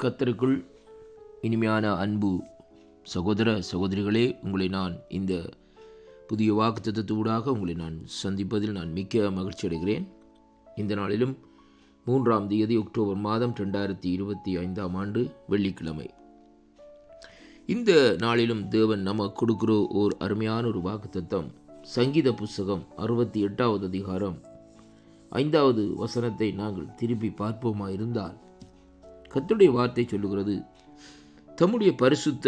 கர்த்தருக்குள் இனிமையான அன்பு சகோதர சகோதரிகளே, உங்களை நான் இந்த புதிய வாக்குத்தத்தூடாக உங்களை நான் சந்திப்பதில் நான் மிக்க மகிழ்ச்சி அடைகிறேன். இந்த நாளிலும் 3ஆம் தேதி அக்டோபர் மாதம் 2025ஆம் ஆண்டு வெள்ளிக்கிழமை. இந்த நாளிலும் தேவன் நமக்கு கொடுக்கிற ஓர் அருமையான ஒரு வாக்குத்தத்தம் சங்கீத புஸ்தகம் 68வது அதிகாரம் 5வது வசனத்தை நாங்கள் திருப்பி பார்ப்போமா இருந்தால், கர்த்தருடைய வார்த்தை சொல்லுகிறது, தம்முடைய பரிசுத்த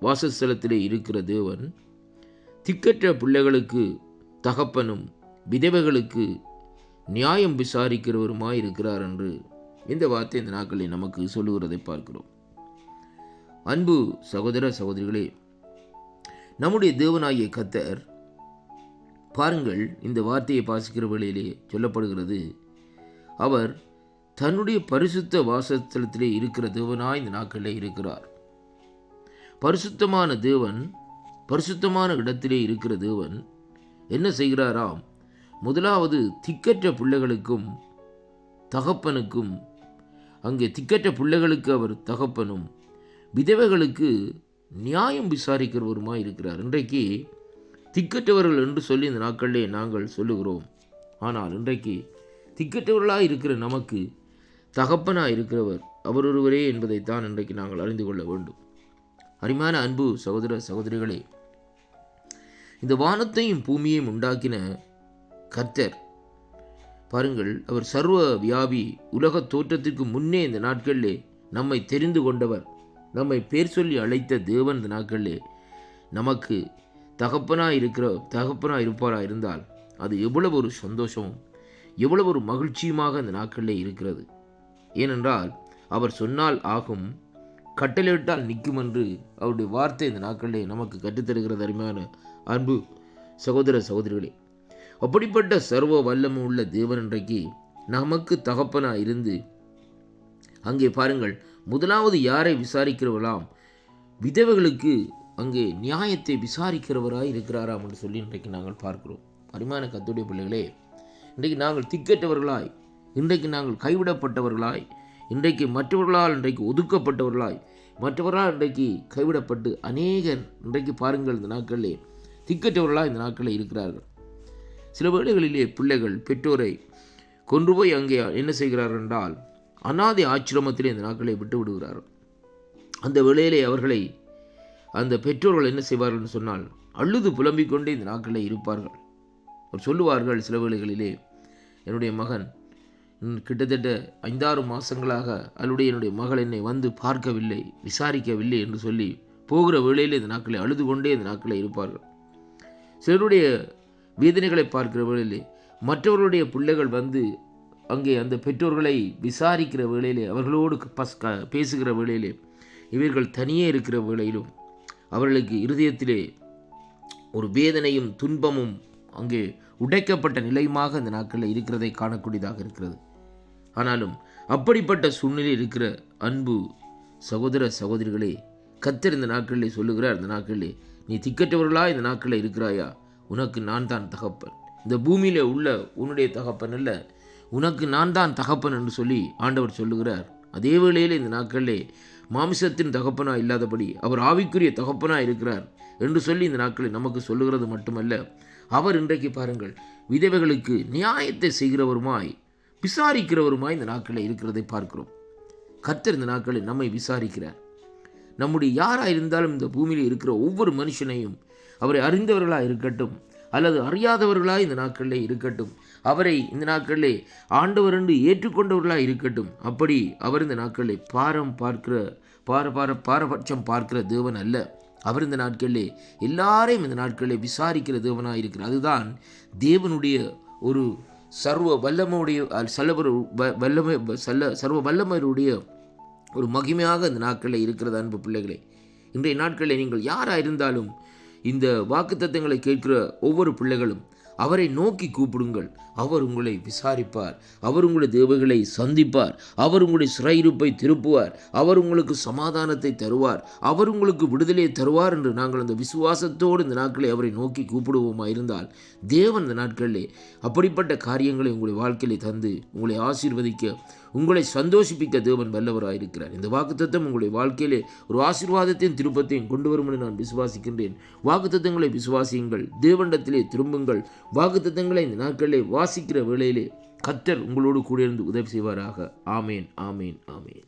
வாசஸ்தலத்திலே இருக்கிற தேவன் திக்கற்ற பிள்ளைகளுக்கு தகப்பனும் விதவைகளுக்கு நியாயம் விசாரிக்கிறவருமாய் இருக்கிறார் என்று இந்த வார்த்தை இந்த நாட்களில் நமக்கு சொல்லுகிறதை பார்க்கிறோம். அன்பு சகோதர சகோதரிகளே, நம்முடைய தேவனாகிய கர்த்தர் பாருங்கள், இந்த வார்த்தையை வாசிக்கிற வேளையிலே சொல்லப்படுகிறது, அவர் தன்னுடைய பரிசுத்த வாசஸ்தலத்திலே இருக்கிற தேவனாய் இந்த நாட்களிலே இருக்கிறார். பரிசுத்தமான தேவன், பரிசுத்தமான இடத்திலே இருக்கிற தேவன் என்ன செய்கிறாராம்? முதலாவது திக்கற்ற பிள்ளைகளுக்கும் தகப்பனுக்கும், அங்கே திக்கற்ற பிள்ளைகளுக்கு அவர் தகப்பனும் விதவைகளுக்கு நியாயம் விசாரிக்கிறவருமாய் இருக்கிறார். இன்றைக்கு திக்கற்றவர்கள் என்று சொல்லி இந்த நாட்களிலே நாங்கள் சொல்லுகிறோம். ஆனால் இன்றைக்கு திக்கற்றவர்களாக இருக்கிற நமக்கு தகப்பனாக இருக்கிறவர் அவர் ஒருவரே என்பதைத்தான் இன்றைக்கு நாங்கள் அறிந்து கொள்ள வேண்டும். அருமையான அன்பு சகோதர சகோதரிகளே, இந்த வானத்தையும் பூமியையும் உண்டாக்கின கர்த்தர் பாருங்கள், அவர் சர்வ வியாபி, உலக தோற்றத்திற்கு முன்னே இந்த நாட்களிலே நம்மை தெரிந்து கொண்டவர், நம்மை பேர் சொல்லி அழைத்த தேவன் இந்த நாட்களிலே நமக்கு தகப்பனாக இருப்பாராக இருந்தால் அது எவ்வளவு ஒரு சந்தோஷமும் எவ்வளவு ஒரு மகிழ்ச்சியுமாக இந்த நாட்களிலே இருக்கிறது. ஏனென்றால் அவர் சொன்னால் ஆகும், கட்டளையிட்டால் நிற்கும் என்று அவருடைய வார்த்தை இந்த நாட்களிலே நமக்கு கற்றுத்தருகிறது. அருமையான அன்பு சகோதர சகோதரிகளே, அப்படிப்பட்ட சர்வ வல்லமை உள்ள தேவன் இன்றைக்கு நமக்கு தகப்பனாக இருந்து அங்கே பாருங்கள், முதலாவது யாரை விசாரிக்கிறவர்களாம்? விதவைகளுக்கு அங்கே நியாயத்தை விசாரிக்கிறவராய் இருக்கிறாராம் என்று சொல்லி இன்றைக்கு நாங்கள் பார்க்கிறோம். அருமையான கர்த்தருடைய பிள்ளைகளே, இன்றைக்கு நாங்கள் திக்கற்றவர்களாய், இன்றைக்கு நாங்கள் கைவிடப்பட்டவர்களாய், இன்றைக்கு மற்றவர்களால் இன்றைக்கு ஒதுக்கப்பட்டவர்களாய், மற்றவர்களால் இன்றைக்கு கைவிடப்பட்டு அநேகர் இன்றைக்கு பாருங்கள் இந்த நாட்களிலே திக்கற்றவர்களாக இந்த நாட்களில் இருக்கிறார்கள். சில வேளைகளிலே பிள்ளைகள் பெற்றோரை கொண்டு போய் அங்கே என்ன செய்கிறார்கள் என்றால் அநாதை ஆச்சிரமத்திலே இந்த நாட்களை விட்டு விடுகிறார்கள். அந்த வேளையிலே அவர்களை அந்த பெற்றோர்கள் என்ன செய்வார்கள் என்று சொன்னால் அழுது புலம்பிக் கொண்டே இந்த நாட்களில் இருப்பார்கள். அவர் சொல்லுவார்கள் சில வேளைகளிலே, என்னுடைய மகன் கிட்டத்தட்ட 5-6 மாதங்களாக என்னுடைய மகள் என்னை வந்து பார்க்கவில்லை, விசாரிக்கவில்லை என்று சொல்லி போகிற வேளையில் இந்த நாட்களை அழுது கொண்டே இந்த நாட்களை இருப்பார்கள். சிலருடைய வேதனைகளை பார்க்கிற வேளையிலே மற்றவர்களுடைய பிள்ளைகள் வந்து அங்கே அந்த பெற்றோர்களை விசாரிக்கிற வேளையிலே, அவர்களோடு பேசுகிற வேளையிலே, இவர்கள் தனியே இருக்கிற வேளையிலும் அவர்களுக்கு இருதயத்திலே ஒரு வேதனையும் துன்பமும் அங்கே உடைக்கப்பட்ட நிலையமாக இந்த நாட்களில் இருக்கிறதை காணக்கூடியதாக இருக்கிறது. ஆனாலும் அப்படிப்பட்ட சூழ்நிலை இருக்கிற அன்பு சகோதர சகோதரிகளே, கர்த்தர் இந்த நாட்களிலே சொல்லுகிறார், இந்த நாட்களிலே நீ திக்கற்றவர்களா இந்த நாட்களில் இருக்கிறாயா? உனக்கு நான் தான் தகப்பன், இந்த பூமியில உள்ள உன்னுடைய தகப்பன் அல்ல, உனக்கு நான் தான் தகப்பன் என்று சொல்லி ஆண்டவர் சொல்லுகிறார். அதே வேளையில் இந்த நாட்களிலே மாமிசத்தின் தகப்பனாக இல்லாதபடி அவர் ஆவிக்குரிய தகப்பனாக இருக்கிறார் என்று சொல்லி இந்த நாட்களில் நமக்கு சொல்லுகிறது மட்டுமல்ல, அவர் இன்றைக்கு பாருங்கள் விதவைகளுக்கு நியாயத்தை செய்கிறவருமாய் விசாரிக்கிறவருமாய் இந்த நாட்களில் இருக்கிறதை பார்க்கிறோம். கர்த்தர் இந்த நாட்களில் நம்மை விசாரிக்கிறார். நம்முடைய யாராக இருந்தாலும் இந்த பூமியில் இருக்கிற ஒவ்வொரு மனுஷனையும், அவரை அறிந்தவர்களாக இருக்கட்டும் அல்லது அறியாதவர்களாக இந்த நாட்களில் இருக்கட்டும், அவரை இந்த நாட்களிலே ஆண்டவர் என்று ஏற்றுக்கொண்டவர்களாக இருக்கட்டும், அப்படி அவர் இந்த நாட்களில் பாரபட்சம் பார்க்கிற தேவன் அல்ல. அவர் இந்த நாட்களிலே எல்லாரையும் இந்த நாட்களிலே விசாரிக்கிற தேவனாக இருக்கிறார். அதுதான் தேவனுடைய ஒரு சர்வ வல்லமையுடைய ஒரு மகிமையாக இந்த நாட்களில் இருக்கிறது. அன்பு பிள்ளைகளே, இன்றைய நாட்களில் நீங்கள் யாராக இருந்தாலும் இந்த வாக்குத்தத்தங்களை கேட்கிற ஒவ்வொரு பிள்ளைகளும் அவரை நோக்கி கூப்பிடுங்கள். அவர் உங்களை விசாரிப்பார், அவர் உங்களுடைய தேவைகளை சந்திப்பார், அவர் உங்களுடைய சிறையிருப்பை திருப்புவார், அவர் உங்களுக்கு சமாதானத்தை தருவார், அவர் உங்களுக்கு விடுதலையை தருவார் என்று நாங்கள் அந்த விசுவாசத்தோடு இந்த நாட்களை அவரை நோக்கி கூப்பிடுவோமா இருந்தால், தேவன் இந்த நாட்களிலே அப்படிப்பட்ட காரியங்களை உங்களுடைய வாழ்க்கையிலே தந்து உங்களை ஆசீர்வதிக்க உங்களை சந்தோஷிப்பிக்க தேவன் வல்லவராயிருக்கிறார். இந்த வாக்குத்தத்தம் உங்களுடைய வாழ்க்கையிலே ஒரு ஆசீர்வாதத்தையும் திருப்பத்தையும் கொண்டு வரும் என்று நான் விசுவாசிக்கின்றேன். வாக்குத்தத்தங்களை விசுவாசியுங்கள், தேவனிடத்திலே திரும்புங்கள். வாக்குத்தத்தங்களை இந்த நாட்களிலே வாசிக்கிற வேளையிலே கர்த்தர் உங்களோடு கூட இருந்து உதவி செய்வாராக. ஆமேன், ஆமேன், ஆமேன்.